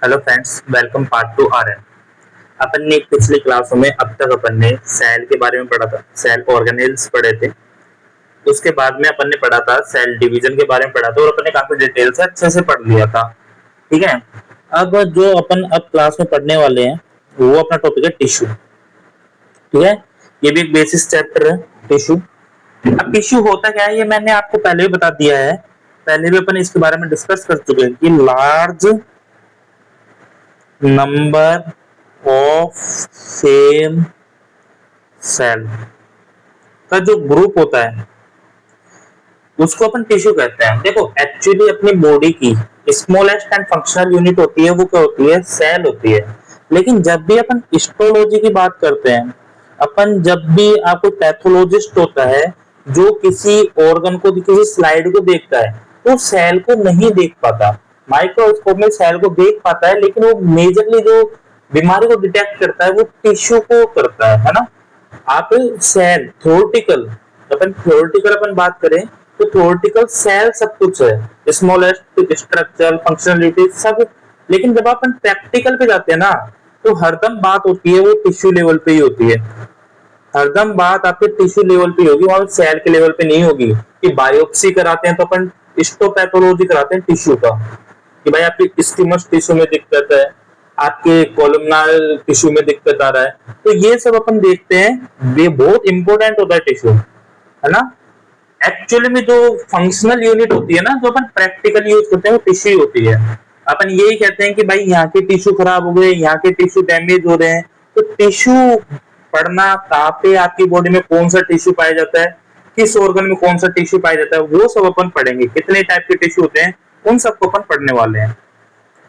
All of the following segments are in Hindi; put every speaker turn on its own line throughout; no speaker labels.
Hello friends, welcome part two R N. अपन ने पिछली क्लासों में अब तक अपन ने सेल के बारे में पढ़ा था, सेल ऑर्गेनेल्स पढ़े थे। उसके बाद में अपन ने पढ़ा था सेल डिवीजन के बारे में पढ़ा था और अपन ने काफी डिटेल से अच्छे से पढ़ लिया था। ठीक है। अब जो अपन अब क्लास में पढ़ने वाले हैं वो अपना टॉपिक है टिश्यू। ठीक है। ये भी एक बेसिक चैप्टर है, टिश्यू। अब टिश्यू होता क्या है ये मैंने आपको पहले भी बता दिया है। पहले भी अपन इसके बारे में डिस्कस कर चुके हैं कि large number of same cell का जो ग्रुप होता है उसको अपन टिश्यू कहते हैं। देखो, एक्चुअली अपनी बॉडी की स्मॉलेस्ट एंड फंक्शनल यूनिट होती है, वो क्या होती है? सेल होती है। लेकिन जब भी अपन हिस्टोलॉजी की बात करते हैं, अपन जब भी आपको पैथोलॉजिस्ट होता है जो किसी ऑर्गन को, किसी स्लाइड को देखता है तो सेल को नहीं देख पाता। माइक्रोस्कोप में सेल को देख पाता है, लेकिन वो मेजरली जो बीमारी को डिटेक्ट करता है वो टिश्यू को करता है ना। आप सेल थ्योरेटिकल, अपन बात करें तो थ्योरेटिकल सेल सब कुछ है, स्मॉलेस्ट स्ट्रक्चर, फंक्शनलिटी सब। लेकिन जब अपन प्रैक्टिकल पे जाते हैं ना तो हरदम बात होती है वो टिश्यू लेवल पे ही होती है। हरदम बात आपके टिश्यू लेवल पे होगी, वहां सेल के लेवल पे नहीं होगी। कि बायोप्सी कराते हैं तो अपन हिस्टोपैथोलॉजी कराते हैं टिश्यू का, कि भाई आपकी स्किमस टिश्यू में दिक्कत है, आपके कोलमनार टिश्यू में दिक्कत आ रहा है, तो ये सब अपन देखते हैं। ये बहुत इंपॉर्टेंट होता है टिश्यू, है ना। एक्चुअली में जो फंक्शनल यूनिट होती है ना, जो अपन प्रैक्टिकल यूज करते हैं वो टिश्यू होती है। अपन यही कहते हैं कि भाई यहाँ के टिश्यू खराब हो गए, यहाँ के टिश्यू डैमेज हो रहे हैं। तो टिश्यू पढ़ना, कहाँ पे आपकी बॉडी में कौन सा टिश्यू पाया जाता है, किस ऑर्गन में कौन सा टिश्यू पाया जाता है, वो सब अपन पढ़ेंगे। कितने टाइप के टिश्यू होते हैं उन सबको अपन पढ़ने वाले हैं।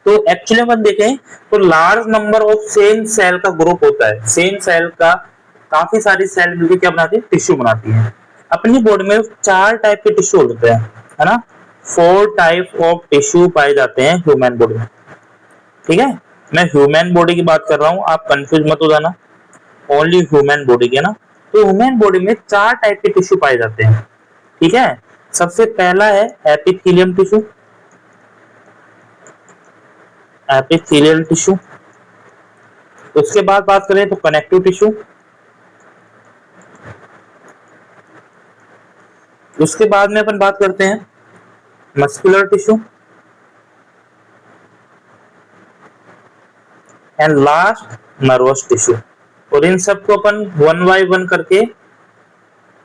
तो एक्चुअली अपन देखें तो large number of same cell का ग्रुप होता है। सेम सेल का काफी सारी सेल मिलकर क्या बनाती है? टिश्यू बनाती है। अपनी बॉडी में 4 टाइप के टिश्यू होते हैं, है ना। 4 टाइप ऑफ टिश्यू पाए जाते हैं ह्यूमन बॉडी में। ठीक है। मैं ह्यूमन बॉडी की बात कर रहा हूँ, आप कंफ्यूज मत हो जाना, ओनली ह्यूमन बॉडी के ना। तो ह्यूमन बॉडी में 4 टाइप के टिश्यू पाए जाते हैं। ठीक है। सबसे पहला है एपिथेलियम टिश्यू, एपिथेलियल टिश्यू। उसके बाद बात करें तो कनेक्टिव टिश्यू। उसके बाद में अपन बात करते हैं muscular tissue, and last nervous tissue. और इन सबको अपन 1 बाय 1 करके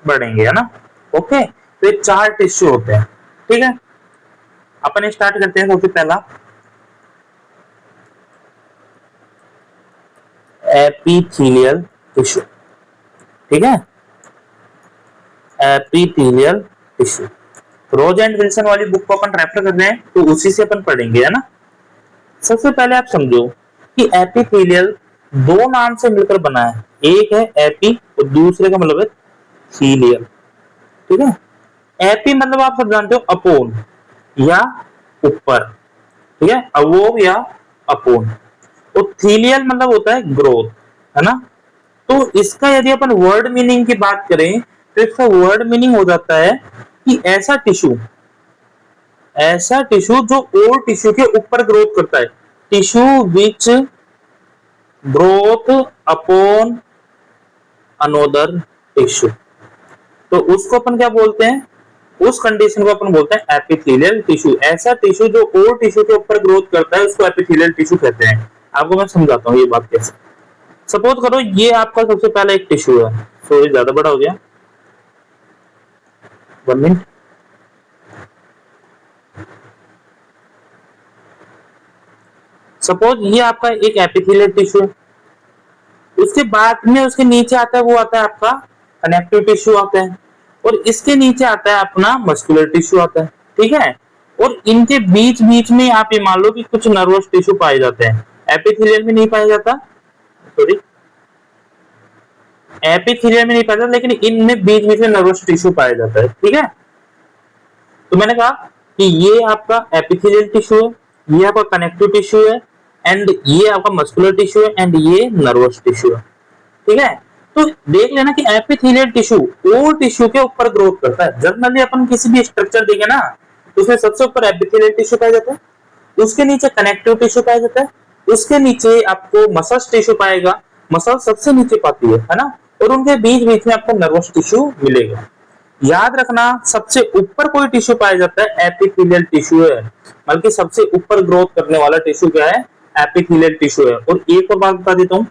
बढ़ेंगे, है ना। ओके, तो ये 4 टिश्यू होते हैं। ठीक है। अपन स्टार्ट करते हैं। सबसे पहला एपिथेलियल टिश्यू। ठीक है। Epithelial tissue, Rose and Wilson वाली बुक को अपन रेफर कर रहे हैं तो उसी से अपन पढ़ेंगे, है ना। सबसे पहले आप समझो कि एपिथेलियल 2 नाम से मिलकर बना है। एक है एपी और दूसरे का मतलब है थीलियल। ठीक है। एपी मतलब आप सब जानते हो अपोन या ऊपर, ठीक है, अवोव या अपोन। और थीलियल मतलब होता है ग्रोथ, है ना। तो इसका यदि अपन वर्ड मीनिंग की बात करें तो इसका वर्ड मीनिंग हो जाता है कि ऐसा टिश्यू जो और टिश्यू के ऊपर ग्रोथ करता है। Tissue which growth upon another tissue. तो उसको अपन क्या बोलते हैं? उस कंडीशन को अपन बोलते हैं एपिथेलियल टिश्यू। ऐसा टिश्यू जो और टिश्यू के ऊपर ग्रोथ करता है उसको एपिथेलियल टिश्यू कहते हैं। आपको मैं समझाता हूँ ये बात कैसे। सपोज करो ये आपका सबसे पहला एक टिश्यू है। तो ये ज्यादा बड़ा हो गया, 1 मिनट। सपोज ये आपका एक एपिथेलियल टिश्यू है। उसके बाद में उसके नीचे आता है, वो आता है आपका कनेक्टिव टिश्यू आता है। और इसके नीचे आता है अपना मस्कुलर टिश्यू आता है। ठीक है। और इनके बीच बीच में आप ये मान लो कि कुछ नर्वस टिश्यू पाए जाते हैं। एपिथेलियल में नहीं पाया जाता, सॉरी, एपिथेलियल में नहीं पाया जाता, लेकिन इनमें बीच बीच में नर्वस टिश्यू पाया जाता है। ठीक है। तो मैंने कहा कि ये आपका एपिथेलियल टिश्यू है, ये आपका कनेक्टिव टिश्यू है, एंड ये आपका मस्कुलर टिश्यू है, एंड ये नर्वस टिश्यू है। ठीक है। तो देख लेना कि एपिथेलियल टिश्यू और टिश्यू के ऊपर ग्रोथ करता है। जनरली अपन किसी भी स्ट्रक्चर देखें ना तो उसमें सबसे ऊपर एपिथेलियल टिश्यू पाया जाता है, उसके नीचे कनेक्टिव टिश्यू पाया जाता है, उसके नीचे आपको मसल्स टिश्यू पाएगा, मसल सबसे नीचे पाती है ना, और उनके बीच बीच में आपको नर्वस टिश्यू मिलेगा। याद रखना सबसे ऊपर कोई टिश्यू पाया जाता है एपिथेलियल टिश्यू है, बल्कि सबसे ऊपर ग्रोथ करने वाला टिश्यू क्या है, एपिथेलियल टिश्यू है। और एक और बात बता देता हूं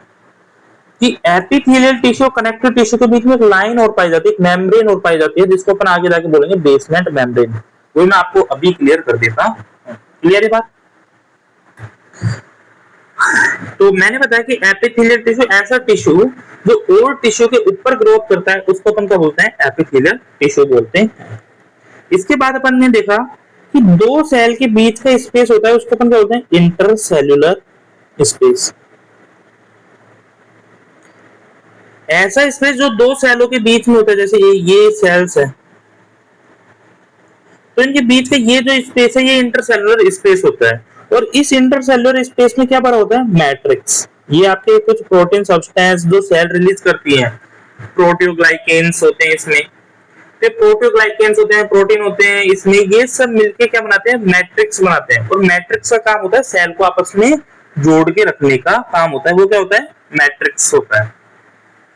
कि एपिथेलियल टिश्यू कनेक्टिव टिश्यू के बीच में एक लाइन और पाई जाती है, एक मेम्ब्रेन और पाई जाती है, जिसको अपन आगे जाके बोलेंगे बेसमेंट मेम्ब्रेन। वो मैं आपको अभी क्लियर कर देता हूं। क्लियर है बात? तो मैंने बताया कि एपिथेलियल टिश्यू ऐसा टिश्यू जो और टिश्यू के ऊपर ग्रोथ करता है, उसको अपन क्या बोलते हैं, एपिथेलियल टिश्यू बोलते हैं। इसके बाद अपन ने देखा कि दो सेल के बीच का स्पेस होता है, उसको अपन क्या बोलते हैं, इंटरसेल्युलर स्पेस। ऐसा स्पेस जो दो सेलों के बीच में होता है, जैसे ये सेल्स है, तो इनके बीच का ये जो स्पेस है, ये इंटरसेल्युलर स्पेस होता है। और इस इंटरसेल्युलर स्पेस में क्या भरा होता है, मैट्रिक्स। ये आपके कुछ प्रोटीन सब्सटेंस जो सेल रिलीज करती हैं, प्रोटियोग्लाइकेन्स होते हैं इसमें, तो प्रोटियोग्लाइकेन्स होते हैं, प्रोटीन होते हैं इसमें, ये सब मिलके क्या बनाते हैं, मैट्रिक्स बनाते हैं। और मैट्रिक्स का काम होता है सेल को आपस में जोड़ के रखने का काम होता है, वो क्या होता है, मैट्रिक्स होता है।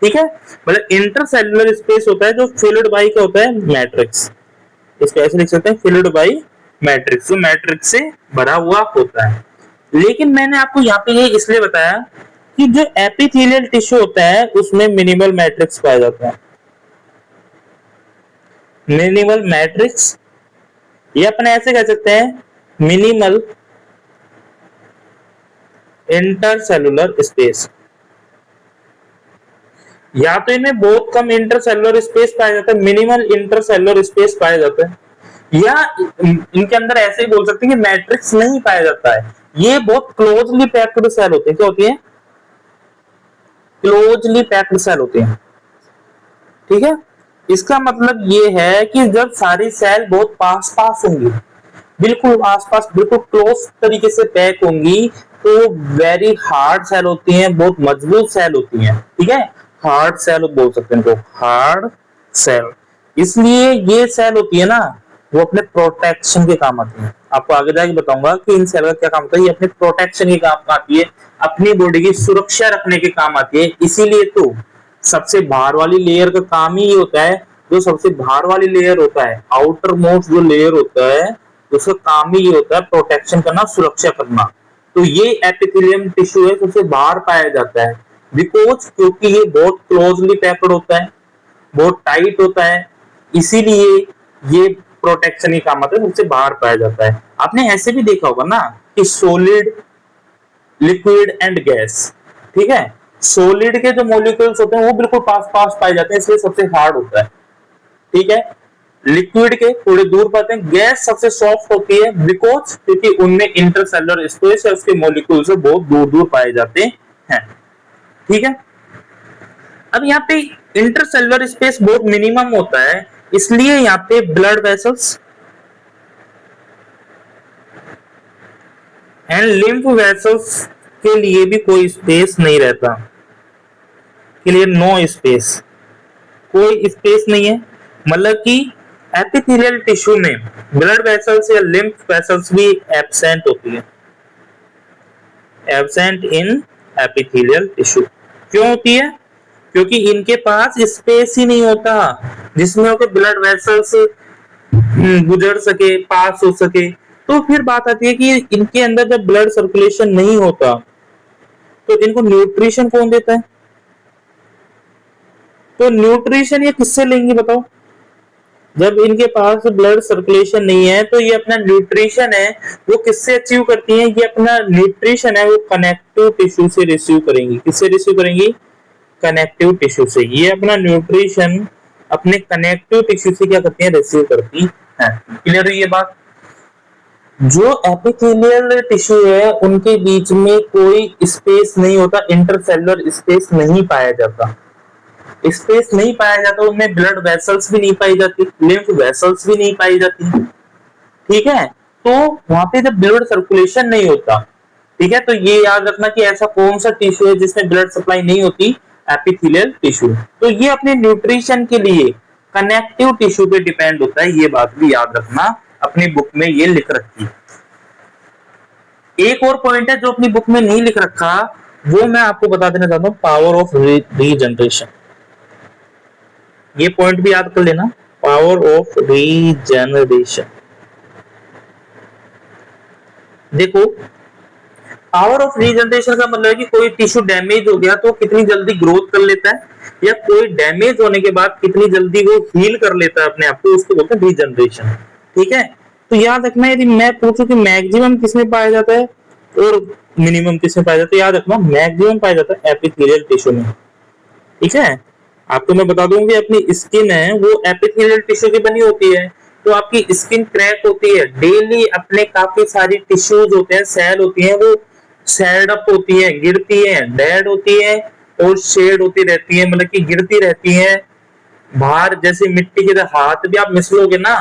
ठीक है, मतलब इंटरसेल्युलर स्पेस होता है जो फिल्ड बाय क्या होता है, मैट्रिक्स। इसको ऐसे लिख सकते हैं, फिल्ड बाय मैट्रिक्स, जो मैट्रिक्स से भरा हुआ होता है। लेकिन मैंने आपको यहाँ पे ये इसलिए बताया कि जो एपिथेलियल टिश्यू होता है उसमें मिनिमल मैट्रिक्स पाया जाता है। मिनिमल मैट्रिक्स, ये अपन ऐसे कह सकते हैं, मिनिमल इंटरसेल्युलर स्पेस। या तो इनमें बहुत कम इंटरसेल्युलर स्पेस पाया जाता है, मिनिमल इंटरसेल्युलर स्पेस पाया जाता है, या इनके अंदर ऐसे ही बोल सकते हैं कि मैट्रिक्स नहीं पाया जाता है। ये बहुत क्लोजली पैक्ड सेल होते हैं। क्या होती है, क्लोजली पैक्ड सेल होते हैं। ठीक है, इसका मतलब ये है कि जब सारी सेल बहुत पास पास होंगी, बिल्कुल आसपास, बिल्कुल क्लोज तरीके से पैक होंगी, तो वेरी हार्ड सेल होती हैं, बहुत मजबूत सेल होती हैं। ठीक है, हार्ड सेल बोल सकते हैं इनको, हार्ड सेल। इसलिए ये सेल होती है ना, वो अपने प्रोटेक्शन के काम आती है। आपको आगे जाके बताऊंगा कि इन सेल का क्या काम होता है, ये अपने प्रोटेक्शन के काम आती है, अपनी बॉडी की सुरक्षा रखने के काम आती है। इसीलिए तो सबसे बाहर वाली लेयर का काम ही ये होता है, जो सबसे बाहर वाली लेयर होता है, आउटर मोस्ट जो लेयर होता है, उसका काम ही ये होता है प्रोटेक्शन करना, सुरक्षा करना। तो ये एपिथेलियम टिश्यू है, सबसे बाहर पाया जाता है, बिकॉज क्योंकि ये बहुत क्लोजली पैक्ड होता है, बहुत टाइट होता है, इसीलिए ये प्रोटेक्शन ही काम आता है, सबसे बाहर पाया जाता है। आपने ऐसे भी देखा होगा ना कि सॉलिड, लिक्विड एंड गैस, ठीक है, सॉलिड के जो मॉलिक्यूल्स होते हैं वो बिल्कुल पास पास पाए जाते हैं, इसलिए सबसे हार्ड होता है। ठीक है, लिक्विड के थोड़े दूर पाते हैं, गैस सबसे सॉफ्ट होती है, बिकॉज क्योंकि उनमें इंटरसेल्युलर स्पेस है, उसके मॉलिक्यूल्स बहुत दूर दूर पाए जाते हैं। ठीक है, अब यहाँ पे इंटरसेल्युलर स्पेस बहुत मिनिमम होता है, इसलिए यहाँ पे blood vessels and lymph vessels के लिए भी कोई स्पेस नहीं रहता, के लिए नो स्पेस, कोई स्पेस नहीं है। मतलब कि एपिथेलियल टिश्यू में ब्लड वेसल्स या लिम्फ वेसल्स भी एब्सेंट होती है, एब्सेंट इन एपिथेलियल टिश्यू। क्यों होती है? क्योंकि इनके पास स्पेस ही नहीं होता जिसमें होकर ब्लड वेसल्स गुजर सके, पास हो सके। तो फिर बात आती है कि इनके अंदर जब ब्लड सर्कुलेशन नहीं होता तो इनको न्यूट्रिशन कौन देता है? तो न्यूट्रिशन ये किससे लेंगे बताओ? जब इनके पास ब्लड सर्कुलेशन नहीं है तो ये अपना न्यूट्रिशन है वो किससे अचीव करती है? ये अपना न्यूट्रिशन है वो कनेक्टिव टिश्यू से रिसीव करेंगी। किससे रिसीव करेंगी? कनेक्टिव टिश्यू से। ये अपना न्यूट्रिशन अपने कनेक्टिव टिश्यू से क्या करती है? रिसीव करती है। क्लियर है ये बात? जो एपिथेलियल टिश्यू है उनके बीच में कोई स्पेस नहीं होता, इंटरसेल्युलर स्पेस नहीं पाया जाता, स्पेस नहीं पाया जाता, उनमें ब्लड वेसल्स भी नहीं पाई जाती, लिम्फ वेसल्स भी नहीं पाई जाती। ठीक है, तो वहां पे जब ब्लड सर्कुलेशन नहीं होता, ठीक है, तो ये याद रखना कि ऐसा कौन सा टिश्यू है जिसमें ब्लड सप्लाई नहीं होती? Epithelial tissue. तो ये अपने न्यूट्रिशन के लिए कनेक्टिव टिश्यू पे डिपेंड होता है, ये बात भी याद रखना, अपनी बुक में ये लिख रखी है। एक और पॉइंट है जो अपनी बुक में नहीं लिख रखा, वो मैं आपको बता देना चाहता हूँ, पावर ऑफ रीजनरेशन। ये पॉइंट भी याद कर लेना, पावर ऑफ रीजनरेशन। देखो, पावर ऑफ रीजनरेशन का मतलब है कि कोई टिश्यू डैमेज हो गया तो कितनी जल्दी ग्रोथ कर लेता है, या कोई डैमेज होने के बाद कितनी जल्दी वो हील कर लेता है अपने आप को, उसको बोलते हैं रीजनरेशन। ठीक है, तो याद रखना, यदि मैं पूछूं कि मैक्सिमम किसमें पाया जाता है और मिनिमम किसमें पाया जाता है, याद रखना मैक्सिमम पाया जाता है एपिथेलियल टिश्यू में। ठीक है, आपको मैं बता दूं कि अपनी स्किन है वो एपिथेलियल टिश्यू की बनी होती है। तो आपकी स्किन क्रैक होती है, डेली अपने काफी सारी टिश्यूज होते हैं, सेल होती हैं, वो सेल्ड अप होती है, गिरती है, डेड होती है और शेड होती रहती है, मतलब कि गिरती रहती है बाहर, जैसे मिट्टी के हाथ भी आप मिसलोगे ना,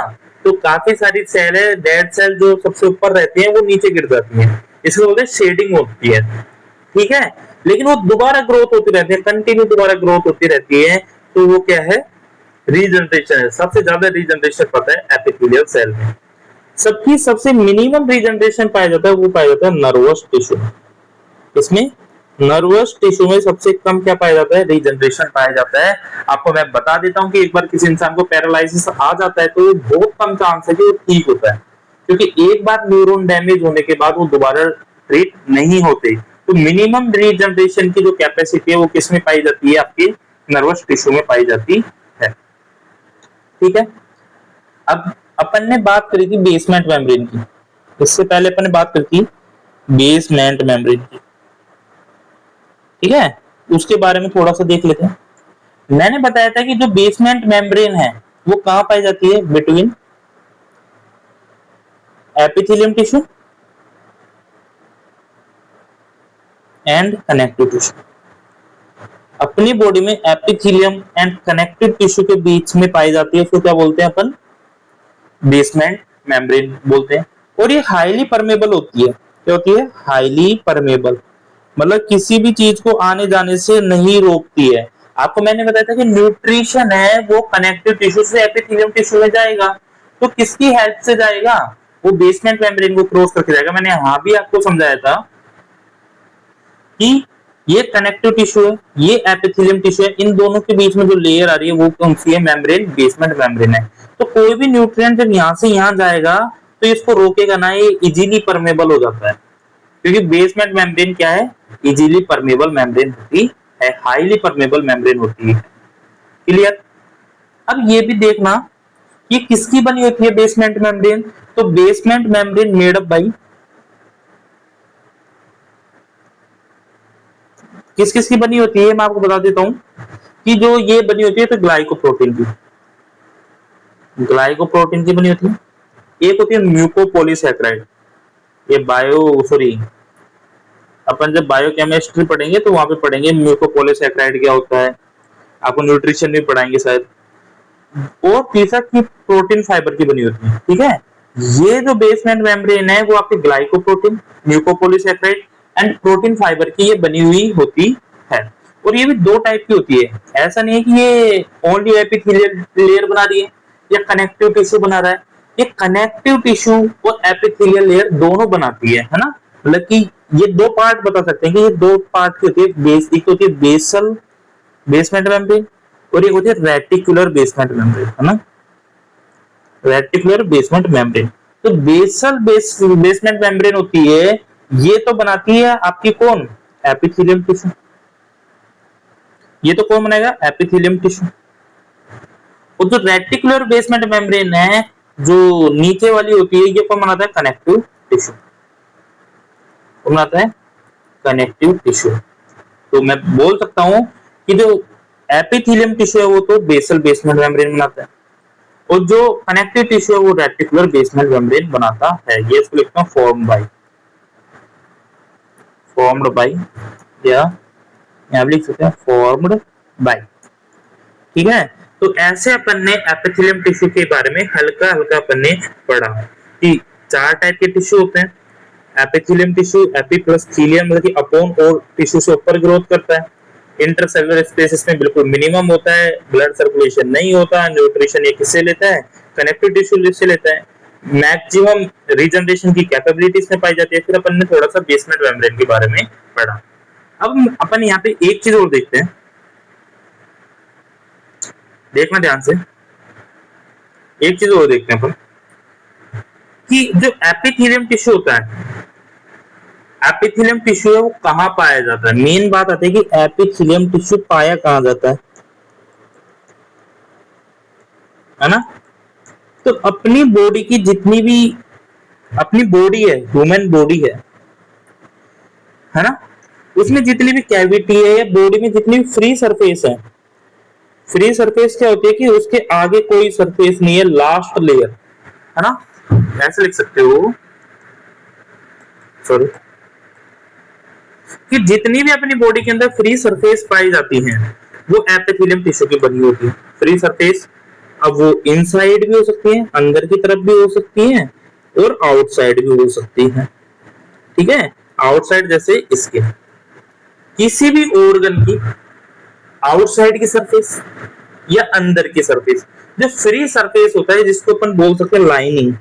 तो काफी सारी सेल है, डेड सेल जो सबसे ऊपर रहती है वो नीचे गिर जाती है, इसको बोलते हैं शेडिंग होती है। ठीक है, लेकिन वो दोबारा ग्रोथ होती रहती है, कंटिन्यू दोबारा ग्रोथ होती रहती है, तो वो क्या है, रीजनरेशन है। सबसे ज्यादा रीजनरेशन पता है एपिथेलियल सेल में। सबकी सबसे मिनिमम रीजनरेशन पाया जाता है, वो पाया जाता है नर्वस टिश्यू। इसमें नर्वस टिश्यू में सबसे कम क्या पाया जाता है, रीजनरेशन पाया जाता है। आपको मैं बता देता हूं कि एक बार किसी इंसान को पैरालिसिस आ जाता है तो बहुत कम चांस है कि वो ठीक होता है, क्योंकि एक बार न्यूरॉन डैमेज होने के बाद वो दोबारा ट्रीट नहीं होते। तो मिनिमम रीजनरेशन की जो कैपेसिटी है वो किसमें पाई जाती है, आपके नर्वस टिश्यू में पाई जाती है। ठीक है, अब अपन ने बात करी थी बेसमेंट मेम्ब्रेन की, इससे पहले अपन ने बात करी थी बेसमेंट मेम्ब्रेन की। ठीक है, उसके बारे में थोड़ा सा देख लेते हैं। मैंने बताया था कि जो बेसमेंट मेम्ब्रेन है वो कहां पाई जाती है, between epithelium tissue and connective tissue. अपनी बॉडी में एपिथेलियम एंड कनेक्टिव टिश्यू के बीच में पाई जाती है, उसको क्या बोलते हैं अपन, बेसमेंट मेम्ब्रेन बोलते हैं। और ये हाईली परमेबल होती है, क्या होती है, हाईली परमेबल, मतलब किसी भी चीज को आने जाने से नहीं रोकती है। आपको मैंने बताया था कि न्यूट्रिशन है वो कनेक्टिव टिश्यू से एपिथेलियम टिश्यू में जाएगा, तो किसकी हेल्प से जाएगा, वो बेसमेंट मेम्ब्रेन को क्रॉस करके जाएगा। मैंने यहां भी आपको समझाया था कि ये कनेक्टिव टिश्यू है, ये एपिथेलियम टिश्यू है, इन दोनों के बीच में जो लेयर आ रही है वो कौन सी है, मेम्ब्रेन, बेसमेंट मेम्ब्रेन है। तो कोई भी न्यूट्रिएंट जब यहां से यहां जाएगा तो इसको रोकेगा ना, ये इजीली परमेबल हो जाता है, क्योंकि बेसमेंट मेम्ब्रेन क्या है, इजीली परमेबल मेम्ब्रेन होती है, हाईली परमेबल मेम्ब्रेन होती है। क्लियर। अब ये भी देखना ये किसकी बनी होती है बेसमेंट मेम्ब्रेन, तो basement membrane made up by किस किस की बनी होती है, मैं आपको बता देता हूं कि जो ये बनी होती है तो ग्लाइकोप्रोटीन की, ग्लाइकोप्रोटीन की बनी होती है। एक होती है म्यूकोपॉलीसैकेराइड, ये बायो सॉरी अपन जब बायोकेमिस्ट्री पढ़ेंगे तो वहां पे पढ़ेंगे म्यूकोपॉलीसैकेराइड क्या होता है, आपको न्यूट्रिशन भी पढ़ाएंगे शायद। और तीसरा की प्रोटीन फाइबर की बनी होती है। ठीक है, ये जो बेसमेंट मेम्ब्रेन है वो आपके glycoprotein, mucopolysaccharide and protein fibre की ये बनी हुई होती है। और ये भी दो टाइप की होती है, ऐसा नहीं है कि ये ओनली एपिथेलियल लेयर बना रही है या कनेक्टिव टिश्यू बना रहा है, ये कनेक्टिव टिश्यू और एपिथेलियल लेयर दोनों बनाती है ना। मतलब कि ये दो पार्ट बता सकते हैं कि ये दो पार्ट की होती है, बेस एक होती है बेसल बेसमेंट मेम्ब्रेन और एक होती है रेटिकुलर बेसमेंट मेम्ब्रेन, है ना, रेटिकुलर बेसमेंट मेम्ब्रेन। तो बेसमेंट मेम्ब्रेन होती है, ये तो बनाती है आपकी कौन, एपिथेलियम टिश्यू। ये तो कौन बनाएगा, एपिथेलियम टिश्यू। और जो रेटिकुलर बेसमेंट मेम्ब्रेन है जो नीचे वाली होती है, ये कौन बनाता है, कनेक्टिव टिश्यू बनाता है, कनेक्टिव टिश्यू। तो मैं बोल सकता हूं कि जो एपिथेलियम टिश्यू है वो तो बेसल बेसमेंट मेम्ब्रेन बनाता है, और जो कनेक्टिव टिश्यू है वो रेटिकुलर बेसमेंट मेम्ब्रेन बनाता है। ये इसको लिखता हूं फॉर्म्ड बाय या यहां लिख सकते हैं फॉर्म्ड बाय। ठीक है, तो ऐसे अपन ने एपिथेलियम टिश्यू के बारे में हल्का हल्का अपन ने पढ़ा कि चार टाइप के टिश्यू होते हैं, एपिथेलियम टिश्यू, एपी प्लस थीलियम मतलब कि अपॉन और टिश्यू से ऊपर ग्रोथ करता है, इंटरसेलुलर स्पेस इसमें बिल्कुल मिनिमम होता है, ब्लड सर्कुलेशन नहीं होता, न्यूट्रिशन ये किससे लेता है, कनेक्टिव टिश्यू से लेता है। मैक्सिमम रीजनरेशन की कैपेबिलिटी इसमें पाई जाती है। फिर अपन ने थोड़ा सा बेसमेंट मेम्ब्रेन के बारे में पढ़ा। अब अपन यहाँ पे एक चीज और देखते हैं, देखना ध्यान से, एक चीज और देखते हैं अपन कि जो एपिथेलियम टिश्यू होता है, एपिथेलियम टिश्यू है वो कहाँ पाया जाता है। मेन बात आती है कि एपिथेलियम टिश्यू पाया कहाँ जाता है ना। तो अपनी बॉडी की जितनी भी अपनी बॉडी है, ह्यूमन बॉडी है ना, उसमें जितनी भी कैविटी है या बॉडी में जितनी भी फ्री सरफेस है, फ्री सरफेस क्या होती है कि उसके आगे कोई सरफेस नहीं है, लास्ट लेयर है ना, ऐसे लिख सकते हो, सॉरी, कि जितनी भी अपनी बॉडी के अंदर फ्री सरफेस पाई जाती हैं वो एपिथेलियम टिश्यू की बनी होती है। फ्री सरफेस अब वो इनसाइड भी हो सकती है, अंदर की तरफ भी हो सकती है, और आउटसाइड भी हो सकती है। ठीक है, आउटसाइड जैसे इसके किसी भी ऑर्गन की आउटसाइड की सरफेस या अंदर की सरफेस, जो फ्री सरफेस होता है जिसको अपन बोल सकते हैं लाइनिंग,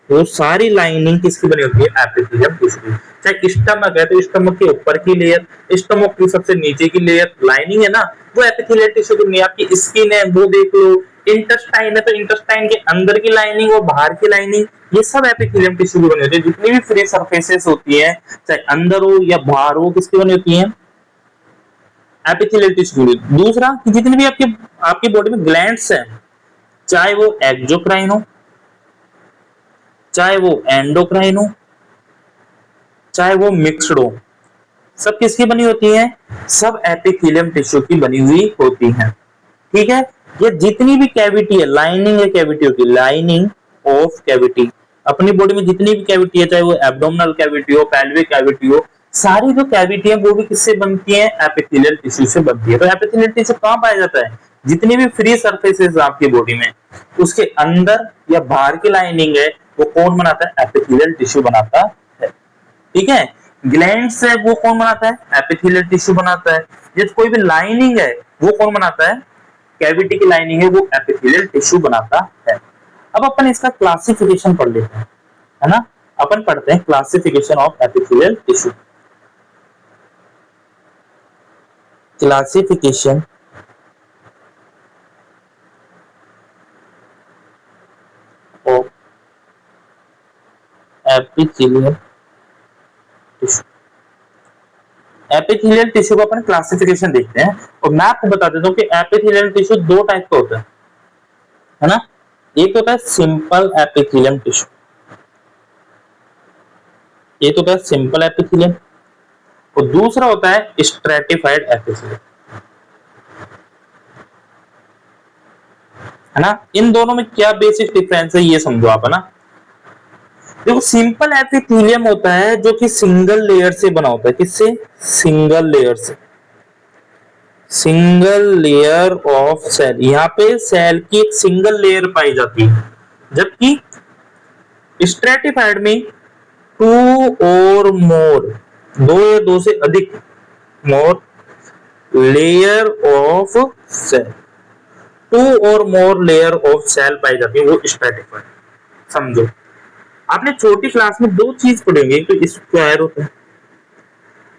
वो सारी लाइनिंग किसकी बनी होती है, एपिथेलियम टिश्यू की। चाहे स्टमक है तो स्टमक के ऊपर की लेयर, स्टमक की सबसे नीचे की लेयर लाइनिंग है ना, वो एपिथेलियल टिश्यू की बनी है। आपकी स्किन है वो देख लो, इंटेस्टाइन है तो इंटेस्टाइन के अंदर की लाइनिंग और बाहर की लाइनिंग, ये सब एपिथेलियम टिश्यू की बनी होती है। जितनी भी फ्री सरफेसेस होती है, चाहे अंदर हो या बाहर हो, किसकी बनी होती है, एपिथेलियल टिश्यू की। दूसरा कि जितनी भी आपकी आपकी बॉडी में ग्लैंड्स हैं, चाहे वो एक्सोक्राइन हो, चाहे वो एंडोक्राइन हो, चाहे वो मिक्स्ड हो, सब किसकी बनी होती है, सब एपिथेलियम टिश्यू की बनी हुई होती हैं। ठीक है, ये जितनी भी कैविटी है, लाइनिंग है कैविटी होती है, लाइनिंग ऑफ कैविटी, अपनी बॉडी में जितनी भी कैविटी है, चाहे वो एब्डोमिनल कैविटी हो, पेल्विक कैविटी हो, सारी जो कैविटी है वो भी किससे बनती है, एपिथेलियल टिश्यू से बनती है। तो एपिथेलियल टिश्यू कहां पाया जाता है, जितनी भी फ्री सरफेसेस आपकी बॉडी में, उसके अंदर या बाहर की लाइनिंग है वो कौन बनाता है, एपिथेलियल टिश्यू बनाता है। ठीक है, ग्लैंड्स है वो कौन बनाता है, एपिथेलियल टिश्यू बनाता है। जब कोई भी लाइनिंग है वो कौन बनाता है, कैविटी की लाइनिंग है वो एपिथेलियल टिश्यू बनाता है। अब अपन इसका क्लासिफिकेशन पढ़ लेते हैं, है ना। अपन पढ़ते हैं classification of epithelial tissue. Classification of epithelial tissue. Epithelial tissue का अपन क्लासिफिकेशन देखते हैं, और मैं आपको बता देता हूं कि एपिथेलियल टिश्यू दो टाइप का होता है ना। एक होता है सिंपल एपिथेलियम टिश्यू, एक होता है सिंपल एपिथेलियम, और दूसरा होता है स्ट्रेटिफाइड एपिथेलियम, है ना। इन दोनों में क्या बेसिक डिफरेंस है ये समझो आप, है ना। देखो सिंपल एपिथेलियम होता है जो कि सिंगल लेयर से बना होता है, किससे, सिंगल लेयर से, सिंगल लेयर ऑफ सेल, यहाँ पे सेल की एक सिंगल लेयर पाई जाती है, जबकि स्ट्रेटिफाइड में टू और मोर, दो या दो से अधिक, more layer of cell, two और मोर लेयर ऑफ सेल पाई जाती है, वो स्ट्रेटिफाइड। समझो, आपने छोटी क्लास में दो चीज पढ़ेंगे, एक तो स्क्वायर होता है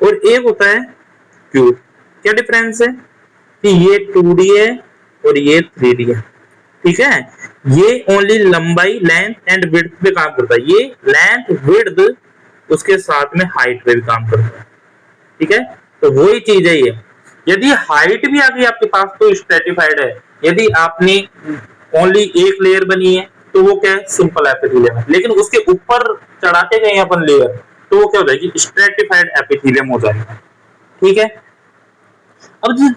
और एक होता है क्यूब। क्या डिफरेंस है कि ये 2D है और ये 3D है। ठीक है, ये ओनली लंबाई, लेंथ एंड विड्थ पे काम करता है, ये लेंथ विड्थ उसके साथ में हाइट पे भी काम करता है। ठीक है, तो वही चीज है ये। यदि हाइट भी आ गई आपके पास तो स्ट्रेटिफाइड है, यदि आपने ओनली एक लेयर बनी है तो वो क्या है, सिंपल एपिथेलियम है। लेकिन उसके ऊपर चढ़ाते गए अपन लेयर तो वो क्या हो जाएगी, स्ट्रेटिफाइड एपिथेलियम हो जाएगा। ठीक है, अब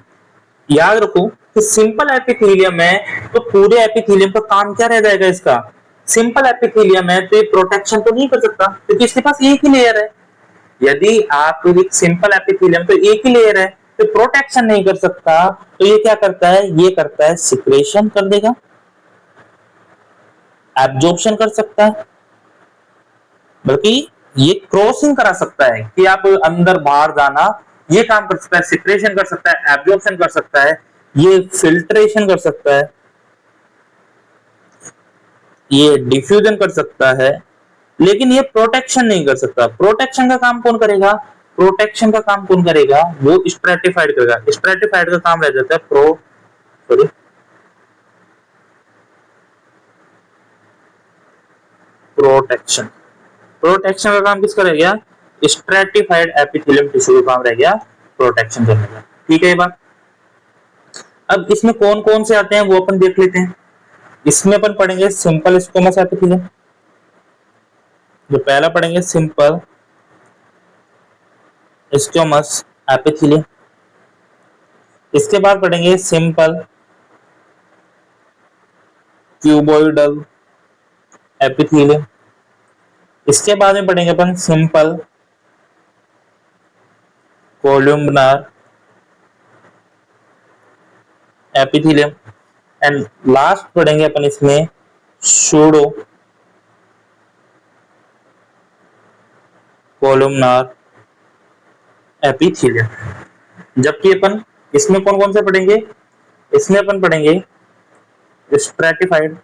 याद रखो कि सिंपल एपिथेलियम है तो पूरे एपिथेलियम का काम क्या रह जाएगा, इसका सिंपल एपिथेलियम है तो ये प्रोटेक्शन तो नहीं कर सकता क्योंकि इसके पास एक ही लेयर है। यदि आप एक सिंपल एपिथेलियम तो एक ही लेयर है तो प्रोटेक्शन नहीं कर सकता, तो ये क्या करता है, ये करता है सिक्रेशन कर देगा, एब्जॉर्प्शन कर सकता है, बल्कि ये क्रॉसिंग करा सकता है कि आप अंदर बाहर जाना, ये काम कर सकता है, सिक्रेशन कर सकता है, एब्जॉर्प्शन कर सकता है, ये फिल्ट्रेशन कर सकता है। ये डिफ्यूजन कर सकता है, लेकिन ये प्रोटेक्शन नहीं कर सकता। प्रोटेक्शन का काम कौन करेगा? प्रोटेक्शन का काम कौन करेगा? वो स्ट्रेटिफाइड करेगा। स्ट्रेटिफाइड का काम रह जाता है प्रोटेक्शन। प्रोटेक्शन का काम किसका रह गया? स्ट्रेटिफाइड एपिथेलियम टिश्यू का काम रह गया प्रोटेक्शन करने का। ठीक है ये बात। अब इसमें कौन कौन से आते हैं वो अपन देख लेते हैं। इसमें अपन पढ़ेंगे सिंपल स्क्वेमस एपिथेलियम, जो पहला पढ़ेंगे सिंपल स्क्वेमस एपिथेलियम। इसके बाद पढ़ेंगे सिंपल क्यूबोइडल एपिथेलियम। इसके बाद में पढ़ेंगे अपन सिंपल कोलुम्नार एपिथेलियम। एंड लास्ट पढ़ेंगे अपन इसमें सूडो कोलुम्नार एपिथेलियम। जबकि अपन इसमें कौन कौन से पढ़ेंगे? इसमें अपन पढ़ेंगे स्ट्रेटिफाइड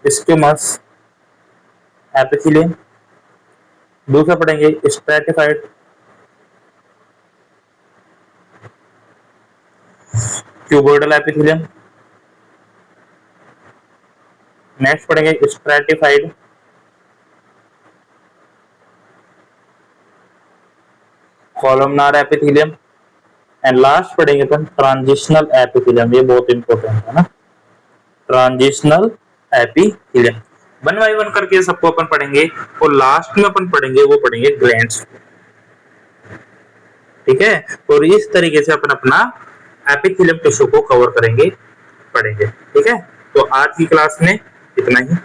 स्क्वेमस एपिथेलियम, दूसरा पढ़ेंगे स्ट्रेटिफाइड क्यूबोइडल एपिथेलियम, नेक्स्ट पढ़ेंगे stratified columnar epithelium, and last पढ़ेंगे अपन ट्रांजिशनल एपिथेलियम। ये बहुत इंपॉर्टेंट है ना, transitional epithelium. One by one करके सबको अपन पढ़ेंगे, और लास्ट में अपन पढ़ेंगे वो पढ़ेंगे ग्लैंड्स। ठीक है, और इस तरीके से अपन अपना एपिथेलियम टिश्यू को कवर करेंगे, पढ़ेंगे। ठीक है, तो आज की क्लास में इतना ही।